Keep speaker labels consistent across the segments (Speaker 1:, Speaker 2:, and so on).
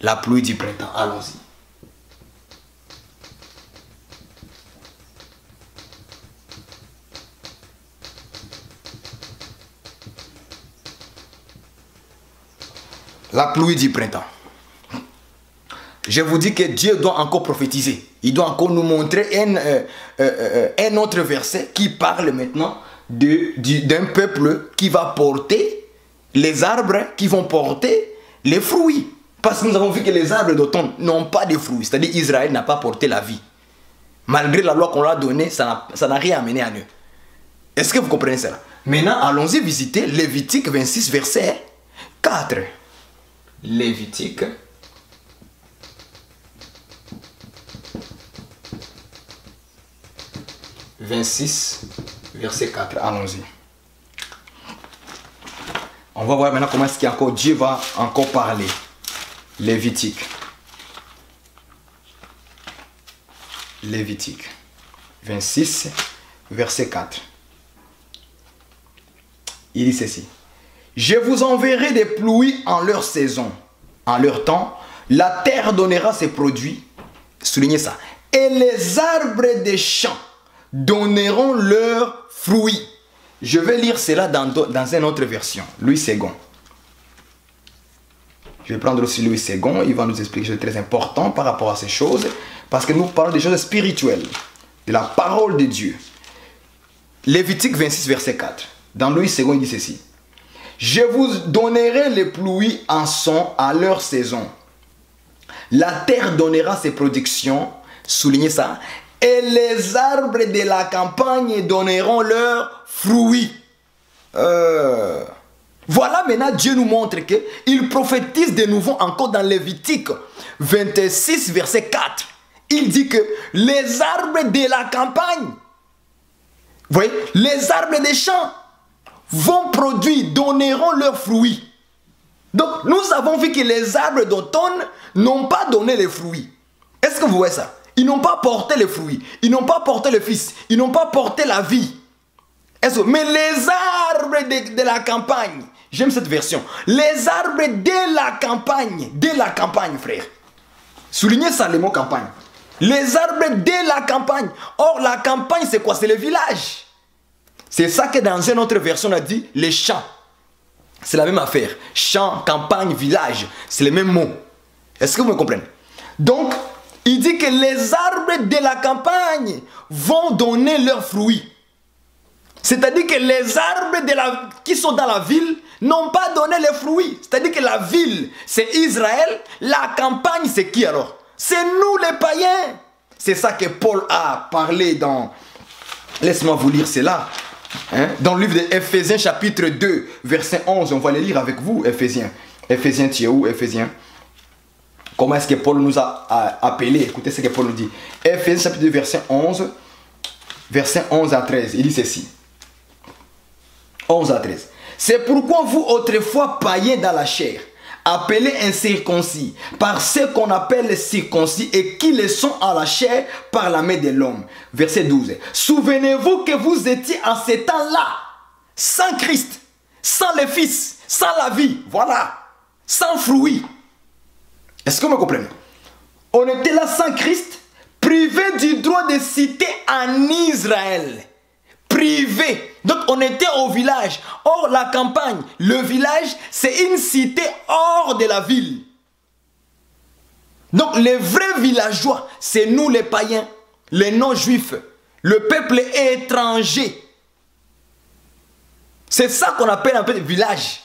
Speaker 1: La pluie du printemps. Allons-y. La pluie du printemps. Je vous dis que Dieu doit encore prophétiser. Il doit encore nous montrer un autre verset qui parle maintenant d'un peuple qui va porter les arbres, qui vont porter les fruits. Parce que nous avons vu que les arbres d'automne n'ont pas de fruits. C'est-à-dire Israël n'a pas porté la vie. Malgré la loi qu'on leur a donnée, ça n'a rien amené à eux. Est-ce que vous comprenez cela? Maintenant, allons-y visiter Lévitique 26, verset 4. Lévitique 26, verset 4. Allons-y. On va voir maintenant comment est-ce qu'encore Dieu va encore parler. Lévitique. Lévitique 26, verset 4. Il dit ceci. Je vous enverrai des pluies en leur saison, en leur temps. La terre donnera ses produits. Soulignez ça. Et les arbres des champs donneront leurs fruits. Je vais lire cela dans une autre version. Louis II. Je vais prendre aussi Louis II. Il va nous expliquer quelque chose de très important par rapport à ces choses. Parce que nous parlons des choses spirituelles. De la parole de Dieu. Lévitique 26, verset 4. Dans Louis II, il dit ceci. Je vous donnerai les pluies en son à leur saison. La terre donnera ses productions. Soulignez ça. Et les arbres de la campagne donneront leurs fruits. Voilà maintenant Dieu nous montre qu'il prophétise de nouveau encore dans Lévitique 26 verset 4. Il dit que les arbres de la campagne, vous voyez, les arbres des champs vont produire, donneront leurs fruits. Donc nous avons vu que les arbres d'automne n'ont pas donné les fruits. Est-ce que vous voyez ça? Ils n'ont pas porté les fruits. Ils n'ont pas porté le fils. Ils n'ont pas porté la vie. Mais les arbres de la campagne, j'aime cette version. Les arbres de la campagne, frère. Soulignez ça, le mot campagne. Les arbres de la campagne. Or, la campagne, c'est quoi? C'est le village. C'est ça que dans une autre version, on a dit les champs. C'est la même affaire. Champ, campagne, village. C'est les mêmes mots. Est-ce que vous me comprenez? Donc, il dit que les arbres de la campagne vont donner leurs fruits. C'est-à-dire que les arbres qui sont dans la ville n'ont pas donné les fruits. C'est-à-dire que la ville, c'est Israël. La campagne, c'est qui alors? C'est nous les païens. C'est ça que Paul a parlé dans... Laisse-moi vous lire cela. Dans le livre d'Éphésiens chapitre 2, verset 11. On va le lire avec vous, Éphésiens. Éphésiens, tu es où, Éphésiens? Comment est-ce que Paul nous a appelés? Écoutez ce que Paul nous dit. Éphésiens chapitre 2, verset 11. Verset 11 à 13. Il dit ceci. 11 à 13. C'est pourquoi vous, autrefois païens dans la chair, appelés incirconcis, par ceux qu'on appelle les circoncis et qui le sont à la chair par la main de l'homme. Verset 12. Souvenez-vous que vous étiez en ces temps-là, sans Christ, sans le Fils, sans la vie, voilà, sans fruits. Est-ce que vous me comprenez? On était là sans Christ, privés du droit de citer en Israël. Privé. Donc on était au village. Or la campagne, le village, c'est une cité hors de la ville. Donc les vrais villageois, c'est nous les païens, les non-juifs, le peuple étranger. C'est ça qu'on appelle un peu le village.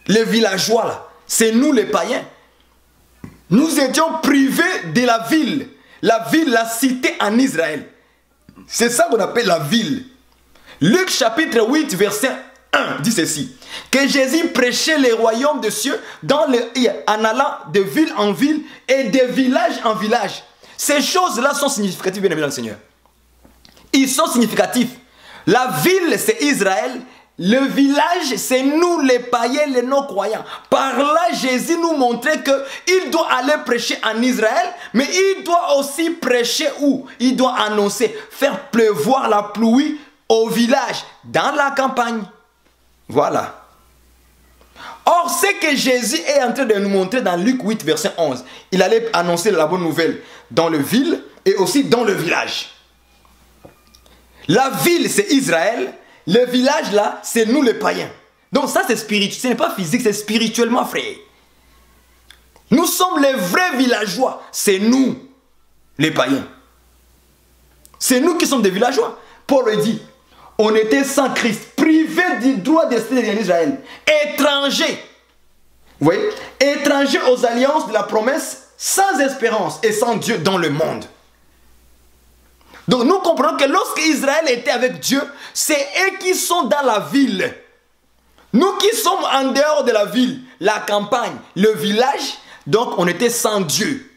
Speaker 1: Les villageois là, c'est nous les païens. Nous étions privés de la ville, la cité en Israël. C'est ça qu'on appelle la ville. Luc chapitre 8 verset 1 dit ceci. Que Jésus prêchait le royaume des cieux en allant de ville en ville et de village en village. Ces choses-là sont significatives, bien aimés dans le Seigneur. Ils sont significatifs. La ville, c'est Israël. Le village, c'est nous les païens, les non-croyants. Par là, Jésus nous montrait qu'il doit aller prêcher en Israël, mais il doit aussi prêcher où? Il doit annoncer, faire pleuvoir la pluie au village, dans la campagne. Voilà. Or, ce que Jésus est en train de nous montrer dans Luc 8, verset 11, il allait annoncer la bonne nouvelle dans le ville et aussi dans le village. La ville, c'est Israël. Le village, là, c'est nous les païens. Donc ça, c'est spirituel. Ce n'est pas physique, c'est spirituellement, frère. Nous sommes les vrais villageois. C'est nous, les païens. C'est nous qui sommes des villageois. Paul le dit. On était sans Christ, privés du droit d'ester en Israël. Étrangers. Vous voyez? Étrangers aux alliances de la promesse, sans espérance et sans Dieu dans le monde. Donc nous comprenons que lorsque Israël était avec Dieu, c'est eux qui sont dans la ville. Nous qui sommes en dehors de la ville, la campagne, le village, donc on était sans Dieu.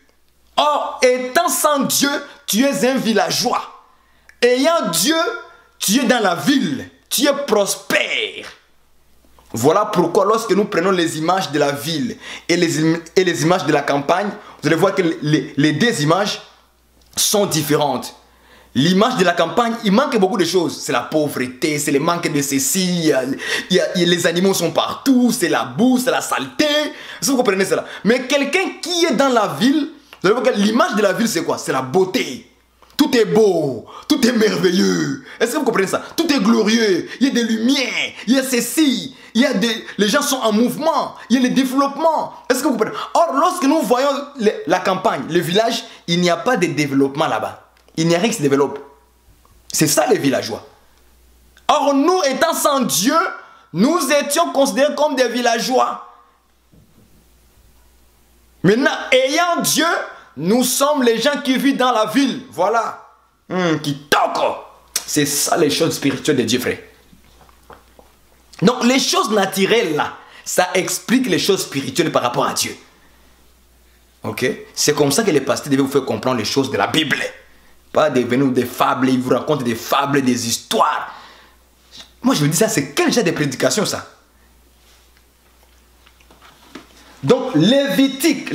Speaker 1: Or, étant sans Dieu, tu es un villageois. Ayant Dieu, tu es dans la ville, tu es prospère. Voilà pourquoi lorsque nous prenons les images de la ville et les images de la campagne, vous allez voir que les deux images sont différentes. L'image de la campagne, il manque beaucoup de choses. C'est la pauvreté, c'est le manque de ceci, les animaux sont partout, c'est la boue, c'est la saleté. Est-ce que vous comprenez cela? Mais quelqu'un qui est dans la ville, vous allez voir que l'image de la ville c'est quoi? C'est la beauté. Tout est beau, tout est merveilleux. Est-ce que vous comprenez ça? Tout est glorieux, il y a des lumières, il y a ceci, les gens sont en mouvement, il y a le développement. Est-ce que vous comprenez? Or, lorsque nous voyons la campagne, le village, il n'y a pas de développement là-bas. Il n'y a rien qui se développe. C'est ça les villageois. Or, nous étant sans Dieu, nous étions considérés comme des villageois. Maintenant, ayant Dieu, nous sommes les gens qui vivent dans la ville. Voilà. Qui toquent. C'est ça les choses spirituelles de Dieu, frère. Donc, les choses naturelles là, ça explique les choses spirituelles par rapport à Dieu. Ok? C'est comme ça que les pasteurs devaient vous faire comprendre les choses de la Bible. Pas devenir des fables, ils vous racontent des fables, des histoires. Moi je me dis ça, c'est quel genre de prédication ça? Donc Lévitique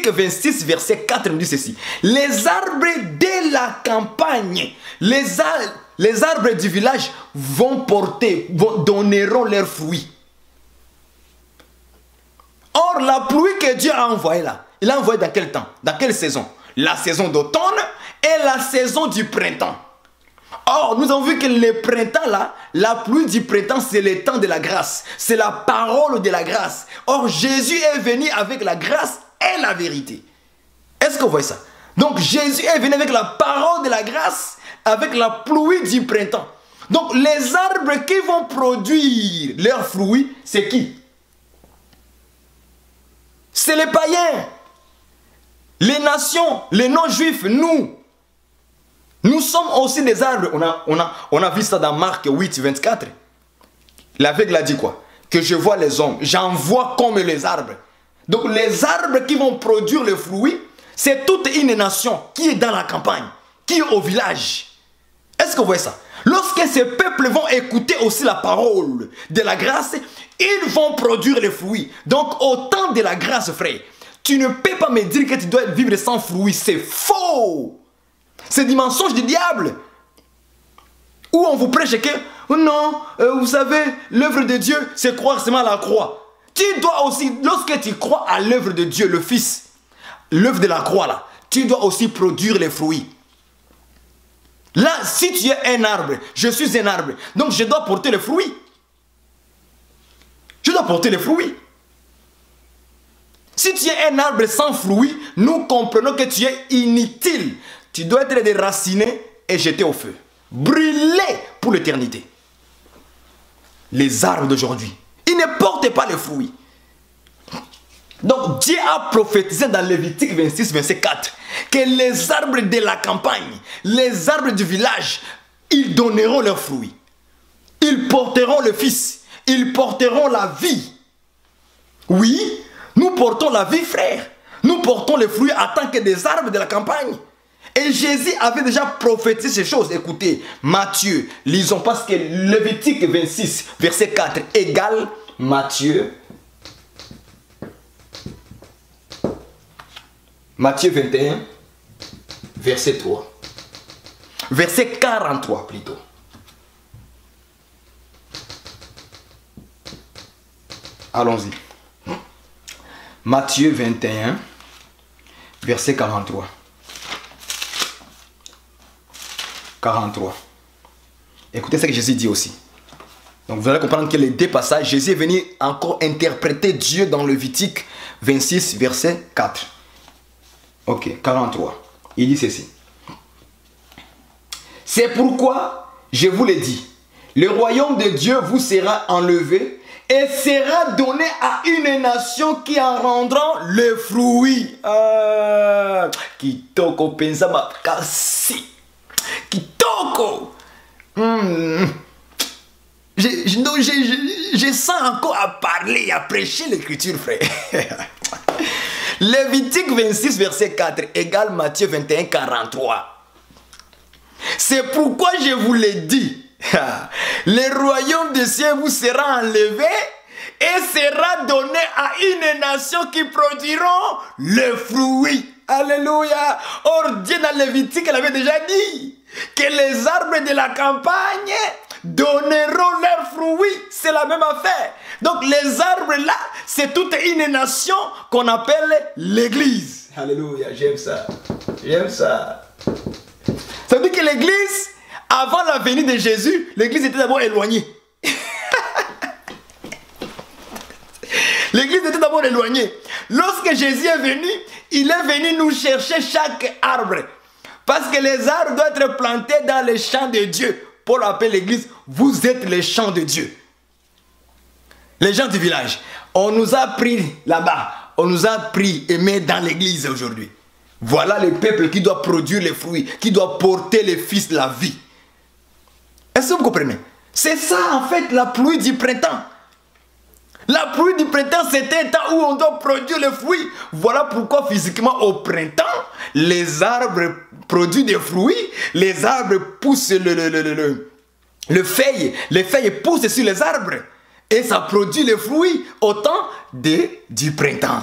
Speaker 1: 26 verset 4 nous dit ceci. Les arbres de la campagne, les arbres du village donneront leurs fruits. Or la pluie que Dieu a envoyée là, il a envoyé dans quel temps? Dans quelle saison? La saison d'automne et la saison du printemps. Or, nous avons vu que le printemps là, la pluie du printemps, c'est le temps de la grâce. C'est la parole de la grâce. Or, Jésus est venu avec la grâce et la vérité. Est-ce que vous voyez ça? Donc, Jésus est venu avec la parole de la grâce, avec la pluie du printemps. Donc, les arbres qui vont produire leurs fruits, c'est qui? C'est les païens. Les nations, les non-juifs, nous. Nous sommes aussi des arbres. On a vu ça dans Marc 8, 24. L'aveugle a dit quoi? Que je vois les hommes, j'en vois comme les arbres. Donc les arbres qui vont produire le fruit, c'est toute une nation qui est dans la campagne, qui est au village. Est-ce que vous voyez ça? Lorsque ces peuples vont écouter aussi la parole de la grâce, ils vont produire les fruits. Donc au temps de la grâce, frère, tu ne peux pas me dire que tu dois vivre sans fruits. C'est faux. C'est du mensonge du diable. Où on vous prêche que, oh non, vous savez, l'œuvre de Dieu, c'est croire seulement à la croix. Tu dois aussi, lorsque tu crois à l'œuvre de Dieu, le Fils, l'œuvre de la croix là, tu dois aussi produire les fruits. Là, si tu es un arbre, je suis un arbre, donc je dois porter les fruits. Je dois porter les fruits. Si tu es un arbre sans fruits, nous comprenons que tu es inutile. Tu dois être déraciné et jeté au feu. Brûlé pour l'éternité. Les arbres d'aujourd'hui, ils ne portent pas les fruits. Donc Dieu a prophétisé dans Lévitique 26, verset 4, que les arbres de la campagne, les arbres du village, ils donneront leurs fruits. Ils porteront le Fils. Ils porteront la vie. Oui, nous portons la vie, frère. Nous portons les fruits en tant que des arbres de la campagne. Et Jésus avait déjà prophétisé ces choses. Écoutez, Matthieu, lisons parce que Lévitique 26, verset 4 égale Matthieu. Matthieu 21, verset 3. Verset 43 plutôt. Allons-y. Matthieu 21, verset 43. 43. Écoutez ce que Jésus dit aussi. Donc vous allez comprendre que les deux passages, Jésus est venu encore interpréter Dieu dans Lévitique 26, verset 4. Ok, 43. Il dit ceci. C'est pourquoi, je vous l'ai dit, le royaume de Dieu vous sera enlevé et sera donné à une nation qui en rendra le fruit. Kitoko pensama kasi. Kitoko. Je sens encore à parler, à prêcher l'écriture, frère. Lévitique 26, verset 4 égale Matthieu 21, 43. C'est pourquoi je vous l'ai dit. Le royaume des cieux vous sera enlevé et sera donné à une nation qui produiront le fruit. Alléluia. Or, Dieu dans Lévitique, elle avait déjà dit que les arbres de la campagne donneront leurs fruits. C'est la même affaire. Donc, les arbres là, c'est toute une nation qu'on appelle l'église. Alléluia, j'aime ça. J'aime ça. Ça veut dire que l'église, avant la venue de Jésus, l'église était d'abord éloignée. L'église était d'abord éloignée. Lorsque Jésus est venu, il est venu nous chercher chaque arbre. Parce que les arbres doivent être plantés dans les champs de Dieu. Paul appelle l'église, vous êtes les champs de Dieu. Les gens du village, on nous a pris là-bas, on nous a pris et mis dans l'église aujourd'hui. Voilà le peuple qui doit produire les fruits, qui doit porter les fils de la vie. Est-ce que vous comprenez? C'est ça en fait la pluie du printemps. La pluie du printemps, c'est un temps où on doit produire les fruits. Voilà pourquoi physiquement au printemps, les arbres produisent des fruits, les arbres poussent le feuille, les feuilles poussent sur les arbres et ça produit les fruits au temps du printemps.